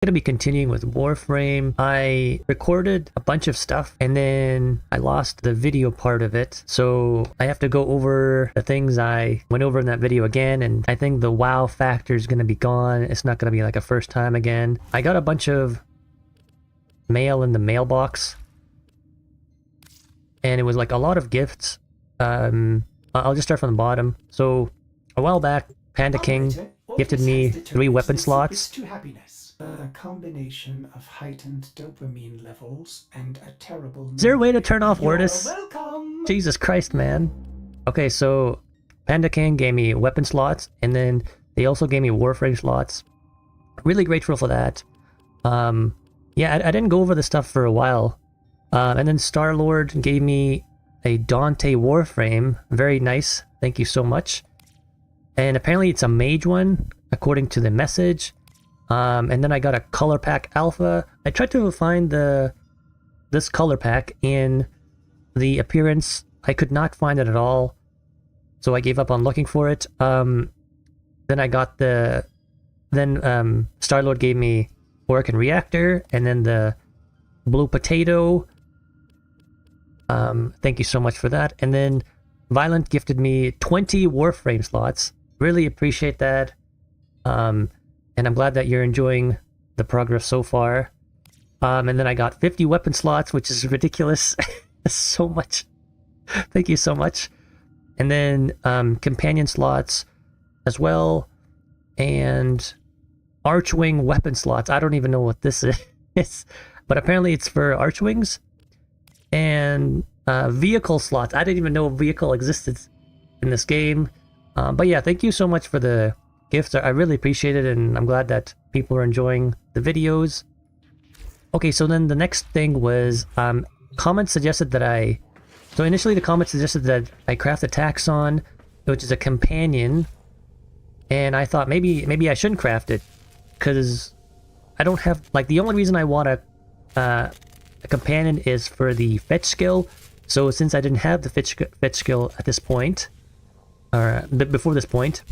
Gonna be continuing with Warframe. I recorded a bunch of stuff and then I lost the video part of it, so I have to go over the things I went over in that video again, and I think the wow factor is gonna be gone. It's not gonna be like a first time again. I got a bunch of mail in the mailbox and it was like a lot of gifts. I'll just start from the bottom. So a while back, Panda King gifted me 3 weapon slots. A combination of heightened dopamine levels and a terrible... Is there a way to turn off Wordis? Welcome! Jesus Christ, man. Okay, so Panda King gave me weapon slots, and then they also gave me Warframe slots. Really grateful for that. Yeah, I didn't go over this stuff for a while. And then Star-Lord gave me a Dante Warframe. Very nice. Thank you so much. And apparently it's a mage one, according to the message. And then I got a color pack alpha. I tried to find this color pack in the appearance. I could not find it at all, so I gave up on looking for it. Then I got Star-Lord gave me Orc and Reactor, and then the Blue Potato. Thank you so much for that. And then Violent gifted me 20 Warframe slots. Really appreciate that. And I'm glad that you're enjoying the progress so far. And then I got 50 weapon slots, which is ridiculous. So much. Thank you so much. And then companion slots as well. And Archwing weapon slots. I don't even know what this is. But apparently it's for Archwings. And vehicle slots. I didn't even know a vehicle existed in this game. But yeah, thank you so much for the gifts. I really appreciate it, and I'm glad that people are enjoying the videos. Okay, so then the next thing was comments suggested that so initially the comments suggested that I craft a Taxon, which is a companion, and I thought maybe I shouldn't craft it because I don't have, like, the only reason I want a companion is for the fetch skill. So since I didn't have the fetch skill at this point, or before this point,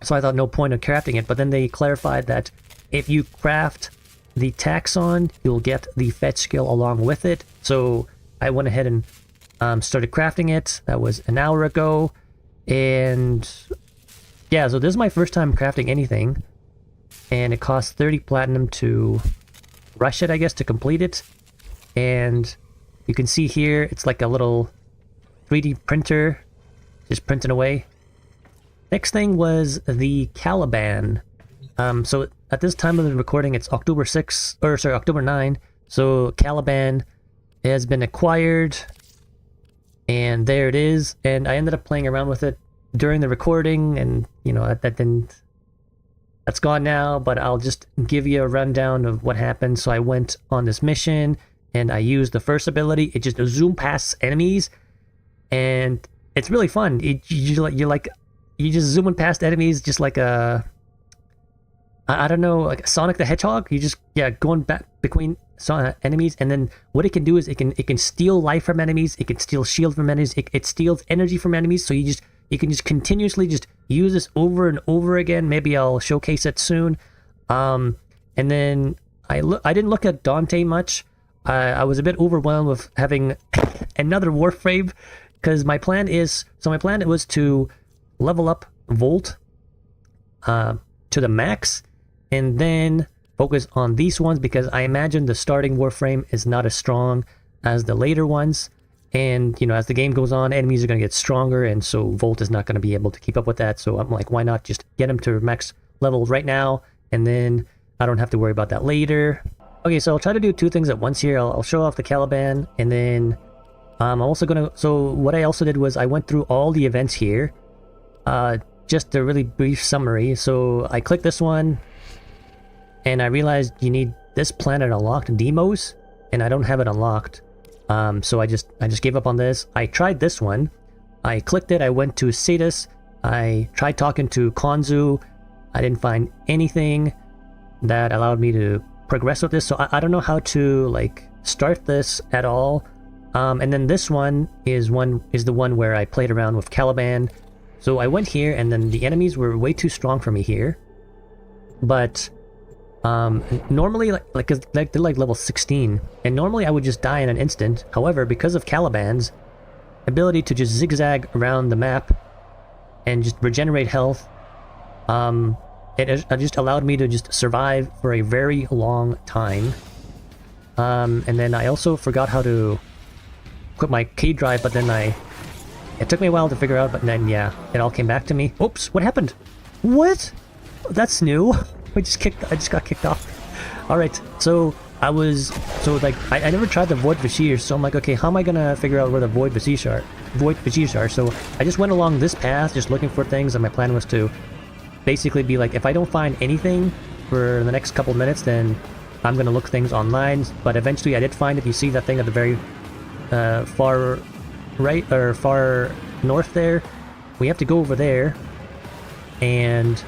so I thought no point of crafting it. But then they clarified that if you craft the Taxon, you'll get the fetch skill along with it. So I went ahead and started crafting it. That was an hour ago. And yeah, so this is my first time crafting anything. And it costs 30 platinum to rush it, I guess, to complete it. And you can see here, it's like a little 3D printer, just printing away. Next thing was the Caliban. So at this time of the recording, it's October 9. So Caliban has been acquired, and there it is. And I ended up playing around with it during the recording, and you know that's gone now. But I'll just give you a rundown of what happened. So I went on this mission, and I used the first ability. It just zoom past enemies, and it's really fun. You just zooming past enemies just like I don't know, like Sonic the Hedgehog. You just, yeah, going back between enemies, and then what it can do is it can steal life from enemies, it can steal shield from enemies, it steals energy from enemies, so you can just continuously just use this over and over again. Maybe I'll showcase it soon. And then I didn't look at Dante much. I was a bit overwhelmed with having another Warframe, because my plan was to level up Volt to the max, and then focus on these ones, because I imagine the starting Warframe is not as strong as the later ones. And, you know, as the game goes on, enemies are going to get stronger, and so Volt is not going to be able to keep up with that. So I'm like, why not just get him to max level right now, and then I don't have to worry about that later. Okay, so I'll try to do 2 things at once here. I'll show off the Caliban, and then I'm also going to... So what I also did was I went through all the events here. Just a really brief summary. So I clicked this one, and I realized you need this planet unlocked, Demos, and I don't have it unlocked. So I just gave up on this. I tried this one. I clicked it. I went to Cetus. I tried talking to Konzu. I didn't find anything that allowed me to progress with this. So I don't know how to, like, start this at all. And then this one is the one where I played around with Caliban. So I went here, and then the enemies were way too strong for me here. But Normally, cause they're like level 16, and normally I would just die in an instant. However, because of Caliban's ability to just zigzag around the map and just regenerate health, it just allowed me to just survive for a very long time. And then I also forgot how to quit my key drive, but then it took me a while to figure out, but then yeah, it all came back to me. Oops, what happened? What? That's new. I just got kicked off. Alright, so I never tried the Void Vashir, so I'm like, okay, how am I gonna figure out where the Void Vashirs are? So I just went along this path, just looking for things, and my plan was to basically be like, if I don't find anything for the next couple minutes, then I'm gonna look things online. But eventually I did find it. You see that thing at the very far right, or far north there? We have to go over there, and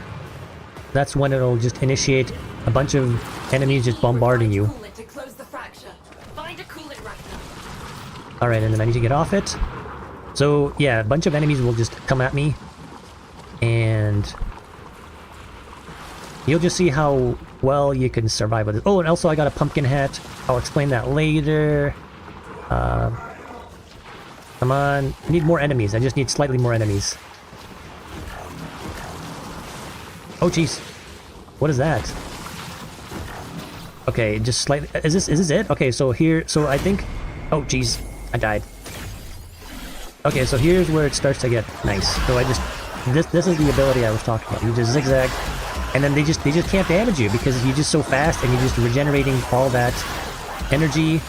that's when it'll just initiate a bunch of enemies just bombarding you. Alright, and then I need to get off it. So yeah, a bunch of enemies will just come at me, and you'll just see how well you can survive with it. Oh, and also I got a pumpkin hat. I'll explain that later. Come on. I need more enemies. I just need slightly more enemies. Oh, jeez. What is that? Okay, just slightly... Is this it? Okay, so here... So I think... Oh, jeez. I died. Okay, so here's where it starts to get nice. So I just... This is the ability I was talking about. You just zigzag, and then they just can't damage you because you're just so fast and you're just regenerating all that energy.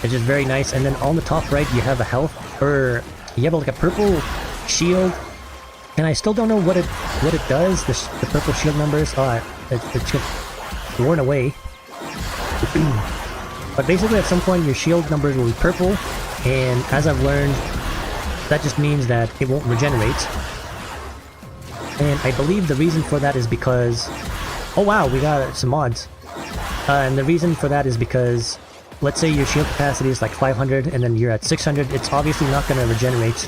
It's just very nice. And then on the top right, you have a health, or you have like a purple shield. And I still don't know what it does. The purple shield numbers. Oh, it's just worn away. But basically, at some point, your shield numbers will be purple, and as I've learned, that just means that it won't regenerate. And I believe the reason for that is because... Oh wow, we got some mods. And the reason for that is because, let's say your shield capacity is like 500, and then you're at 600, it's obviously not going to regenerate.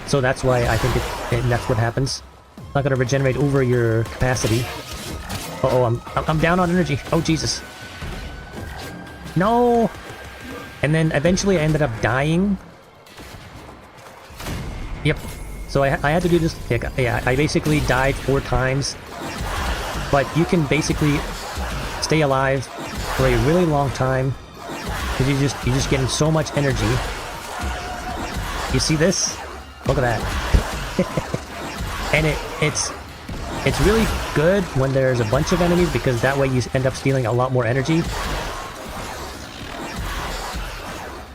So that's why I think that's what happens. It's not going to regenerate over your capacity. Uh-oh, I'm down on energy. Oh, Jesus. No! And then eventually I ended up dying. Yep. So I had to do this. Yeah, I basically died 4 times. But you can basically stay alive for a really long time because you're just getting so much energy. You see this? Look at that. And it's really good when there's a bunch of enemies because that way you end up stealing a lot more energy.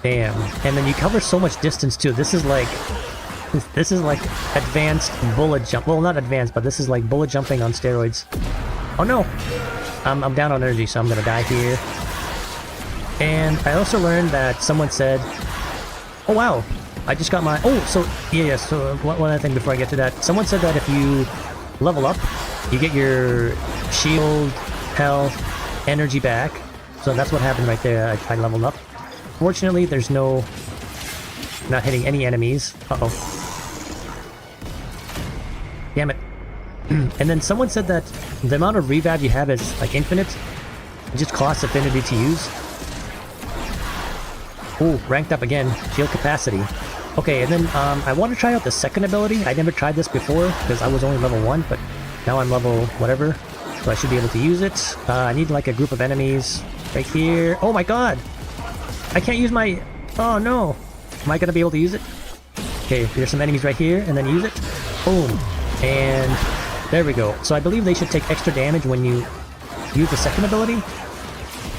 Damn. And then you cover so much distance too. This is like advanced bullet jump. Well, not advanced, but this is like bullet jumping on steroids. Oh no! I'm down on energy, so I'm gonna die here. And I also learned that someone said, oh wow, I just got my... Oh, so, yeah, so one other thing before I get to that. Someone said that if you level up, you get your shield, health, energy back. So that's what happened right there. I leveled up. Fortunately, there's no... Not hitting any enemies. Uh-oh. Damn it. And then someone said that the amount of revive you have is like infinite. It just costs affinity to use. Ooh, ranked up again. Shield capacity. Okay, and then I want to try out the second ability. I never tried this before because I was only level 1, but now I'm level whatever. So I should be able to use it. I need like a group of enemies right here. Oh my god! I can't use my... Oh no! Am I going to be able to use it? Okay, there's some enemies right here, and then use it. Boom. And there we go. So I believe they should take extra damage when you use the second ability.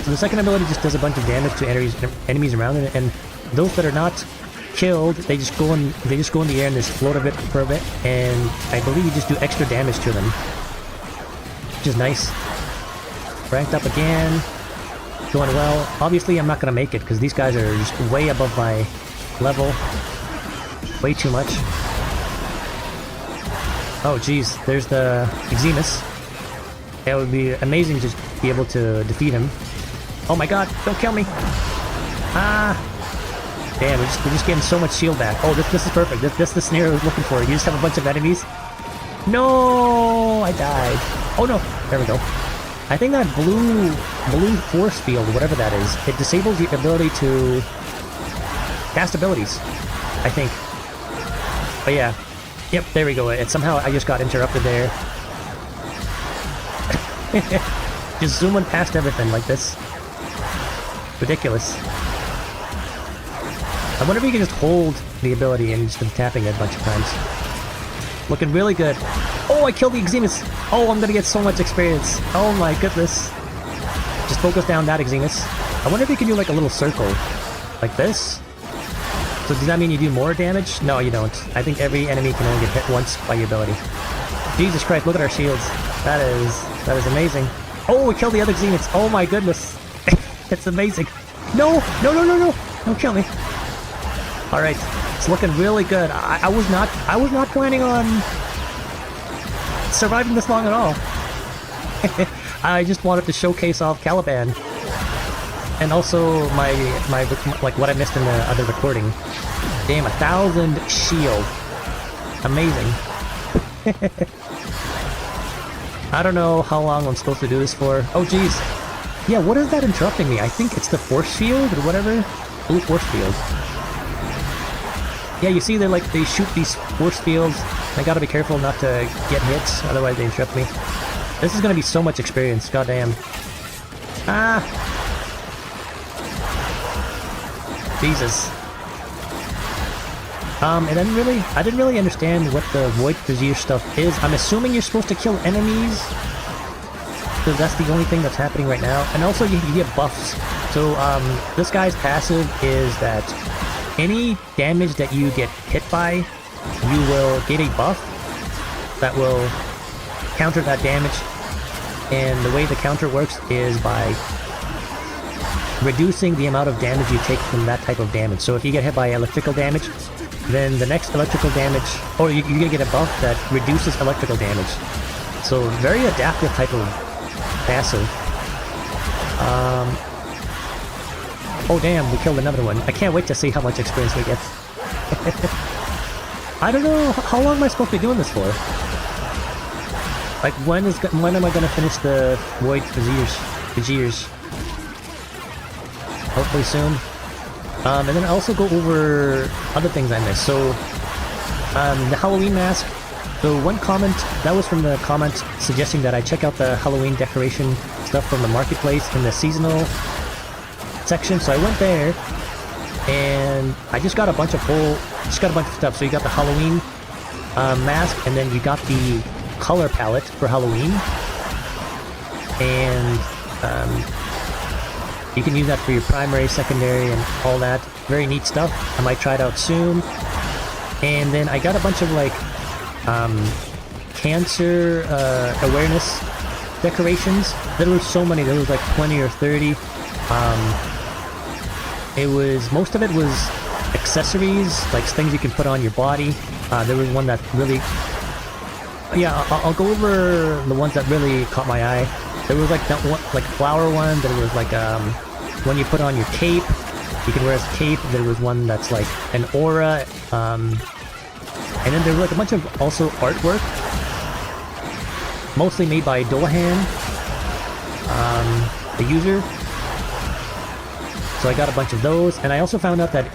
So the second ability just does a bunch of damage to enemies around it, and those that are not killed, they just go in the air and just float a bit for a bit, and I believe you just do extra damage to them. Which is nice. Ranked up again. Going well. Obviously I'm not going to make it because these guys are just way above my level. Way too much. Oh geez, there's the Eximus. It would be amazing to just be able to defeat him. Oh my god, don't kill me! Ah! Damn, we're just getting so much shield back. Oh, this is perfect. This is the scenario I was looking for. You just have a bunch of enemies. No! I died. Oh no! There we go. I think that blue force field, whatever that is, it disables your ability to cast abilities, I think. But yeah. Yep, there we go. It somehow I just got interrupted there. Just zooming past everything like this. Ridiculous. I wonder if you can just hold the ability and just been tapping it a bunch of times. Looking really good. Oh, I killed the Exemus! Oh, I'm gonna get so much experience. Oh my goodness. Just focus down that Exemus. I wonder if you can do like a little circle. Like this? So does that mean you do more damage? No, you don't. I think every enemy can only get hit once by your ability. Jesus Christ, look at our shields. That is amazing. Oh, we killed the other Zeniths. Oh my goodness. It's amazing. No! No, no, no, no! Don't kill me. Alright. It's looking really good. I was not planning on surviving this long at all. I just wanted to showcase off Caliban. And also my like what I missed in the other recording. Damn, 1,000 shield. Amazing. I don't know how long I'm supposed to do this for. Oh geez. Yeah, what is that interrupting me? I think it's the force field or whatever. Blue force field. Yeah, you see they shoot these force fields. I gotta be careful not to get hits, otherwise they interrupt me. This is gonna be so much experience, goddamn. Ah! Jesus. And I didn't really understand what the Void Brazier stuff is. I'm assuming you're supposed to kill enemies, because that's the only thing that's happening right now. And also you get buffs. So this guy's passive is that any damage that you get hit by, you will get a buff that will counter that damage. And the way the counter works is by reducing the amount of damage you take from that type of damage. So if you get hit by electrical damage, then the next electrical damage, or you're gonna get a buff that reduces electrical damage. So very adaptive type of passive. Oh damn, we killed another one. I can't wait to see how much experience we get. I don't know, how long am I supposed to be doing this for? Like when am I gonna finish the Void Braziers? Hopefully soon. And then I also go over other things I missed. So, the Halloween mask. So one comment, that was from the comment suggesting that I check out the Halloween decoration stuff from the marketplace in the seasonal section. So I went there, and I just got a bunch of stuff. So you got the Halloween mask, and then you got the color palette for Halloween, and you can use that for your primary, secondary, and all that. Very neat stuff. I might try it out soon. And then I got a bunch of like cancer awareness decorations. There were so many. There was like 20 or 30. Most of it was accessories, like things you can put on your body. There was one that really, yeah, I'll go over the ones that really caught my eye. There was like that one, like flower one. There was like one you put on your cape. You can wear as a cape. There was one that's like an aura. And then there was like a bunch of also artwork, mostly made by Dolahan, the user. So I got a bunch of those, and I also found out that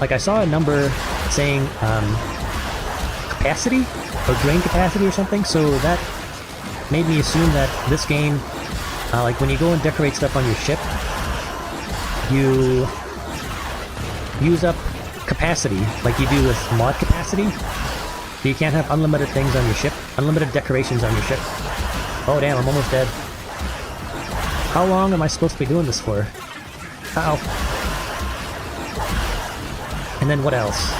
like I saw a number saying capacity or drain capacity or something. So that made me assume that this game, like when you go and decorate stuff on your ship, you use up capacity, like you do with mod capacity. So you can't have unlimited things on your ship, unlimited decorations on your ship. Oh damn, I'm almost dead. How long am I supposed to be doing this for? How? And then what else?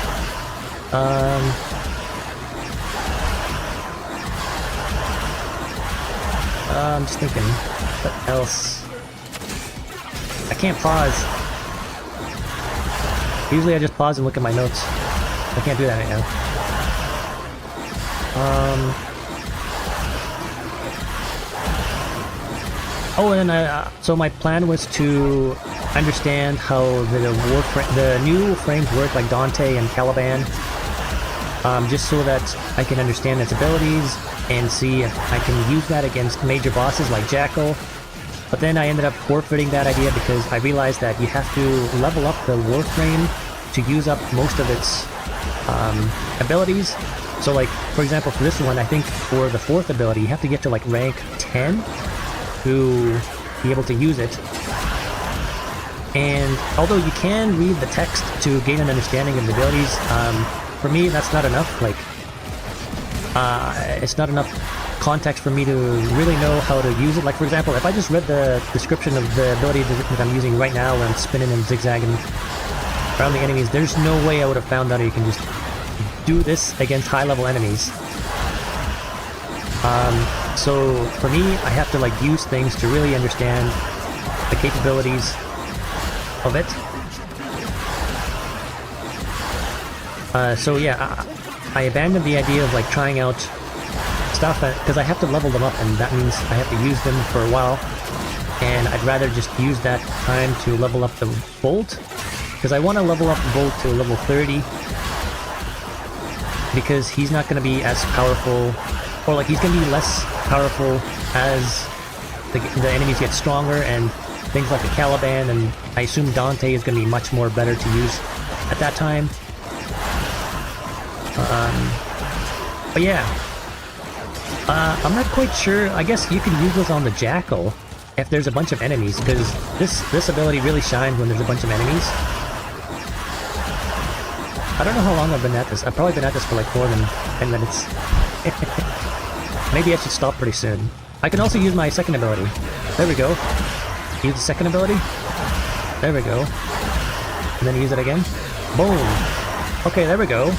I'm just thinking, what else? I can't pause. Usually I just pause and look at my notes. I can't do that right now. Oh, and then so my plan was to understand how the new frames work, like Dante and Caliban. just so that I can understand its abilities and see if I can use that against major bosses like Jackal. But then I ended up forfeiting that idea because I realized that you have to level up the Warframe to use up most of its abilities. So like, for example, for this one, I think for the 4th ability, you have to get to like rank 10 to be able to use it. And although you can read the text to gain an understanding of the abilities, for me that's not enough. Like, it's not enough context for me to really know how to use it. Like, for example, if I just read the description of the ability that I'm using right now when I'm spinning and zigzagging around the enemies, there's no way I would have found out you can just do this against high-level enemies. So for me, I have to like use things to really understand the capabilities of it. So yeah, I abandoned the idea of like trying out stuff because I have to level them up, and that means I have to use them for a while, and I'd rather just use that time to level up the Bolt, because I want to level up the Bolt to level 30, because he's not going to be as powerful, or like he's going to be less powerful as the enemies get stronger, and things like the Caliban, and I assume Dante is going to be much more better to use at that time. But yeah, I'm not quite sure. I guess you can use this on the Jackal if there's a bunch of enemies, because this ability really shines when there's a bunch of enemies. I don't know how long I've been at this. I've probably been at this for like more than 10 minutes. Maybe I should stop pretty soon. I can also use my second ability. There we go. Use the second ability. There we go. And then use it again. Boom. Okay, there we go.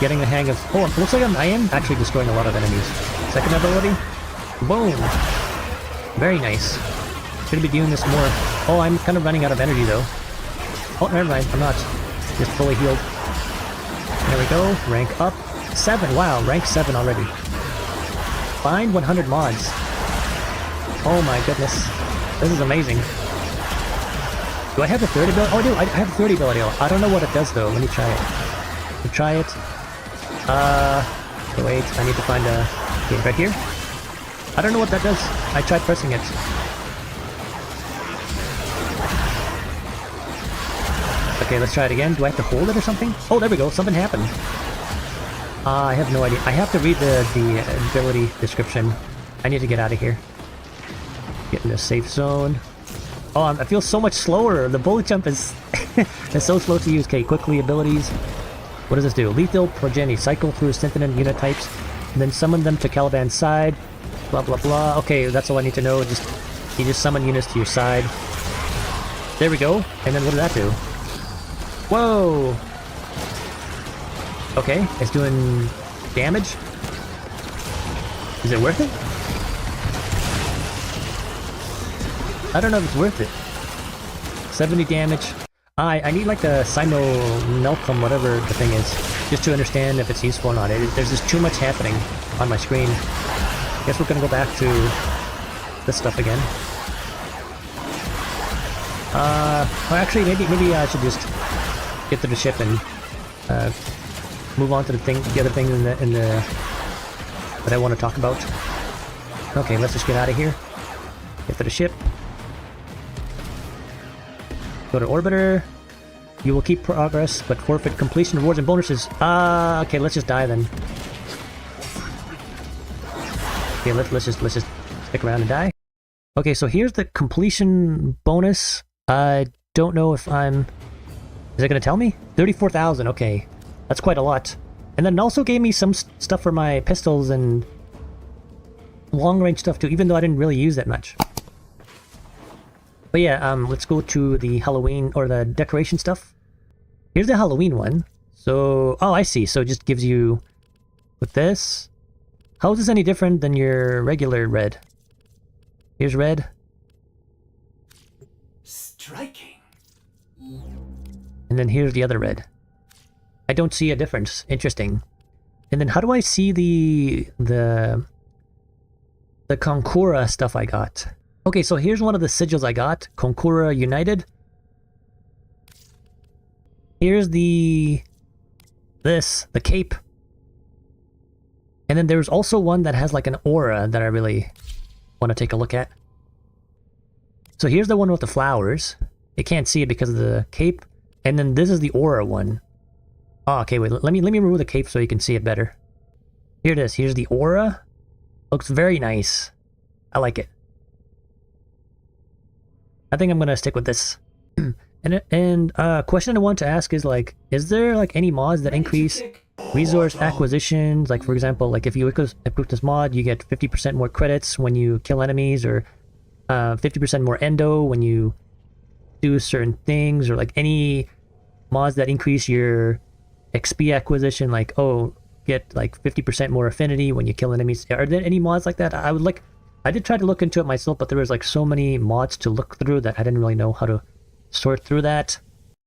Getting the hang of... Oh, it looks like I am actually destroying a lot of enemies. Second ability. Boom. Very nice. Should be doing this more. Oh, I'm kind of running out of energy though. Oh, never mind. I'm not. Just fully healed. There we go. Rank up. 7. Wow, rank 7 already. Find 100 mods. Oh my goodness. This is amazing. Do I have the 30 ability? Oh, I do. I have the 30 ability. I don't know what it does though. Let me try it. We'll try it. Okay, wait. I need to find a... Okay, right here. I don't know what that does. I tried pressing it. Okay, let's try it again. Do I have to hold it or something? Oh, there we go. Something happened. I have no idea. I have to read the ability description. I need to get out of here. Get in a safe zone. Oh, I feel so much slower. The bullet jump is is so slow to use. Okay, quickly abilities. What does this do? Lethal progeny. Cycle through synthetic unit types, and then summon them to Caliban's side. Blah blah blah. Okay, that's all I need to know. You just summon units to your side. There we go. And then what did that do? Whoa! Okay, it's doing damage. Is it worth it? I don't know if it's worth it. 70 damage. I need like a Sino-Nelcum, whatever the thing is, just to understand if it's useful or not. There's just too much happening on my screen. Guess we're gonna go back to this stuff again. Well, actually, maybe I should just get to the ship and move on to the other thing in the that I want to talk about. Okay, let's just get out of here. Get to the ship. Go to Orbiter. You will keep progress, but forfeit completion rewards and bonuses. Okay, let's just die then. Okay, let's just stick around and die. Okay, so here's the completion bonus. I don't know if I'm... Is it gonna tell me? 34,000, okay. That's quite a lot. And then it also gave me some stuff for my pistols and long-range stuff too, even though I didn't really use that much. But yeah, let's go to the Halloween, or the decoration stuff. Here's the Halloween one. So, oh, I see. So it just gives you, with this. How is this any different than your regular red? Here's red. Striking. And then here's the other red. I don't see a difference. Interesting. And then how do I see the Concura stuff I got? Okay, so here's one of the sigils I got. Concura United. Here's the cape. And then there's also one that has like an aura that I really want to take a look at. So here's the one with the flowers. You can't see it because of the cape. And then this is the aura one. Oh, okay, wait, let me remove the cape so you can see it better. Here it is, here's the aura. Looks very nice. I like it. I think I'm gonna stick with this. And question I want to ask is like, is there like any mods that increase resource acquisitions? Like for example, like if you equip this mod, you get 50% more credits when you kill enemies, or 50% more endo when you do certain things, or like any mods that increase your XP acquisition, like oh, get like 50% more affinity when you kill enemies. Are there any mods like that? I did try to look into it myself, but there was like so many mods to look through that I didn't really know how to sort through that.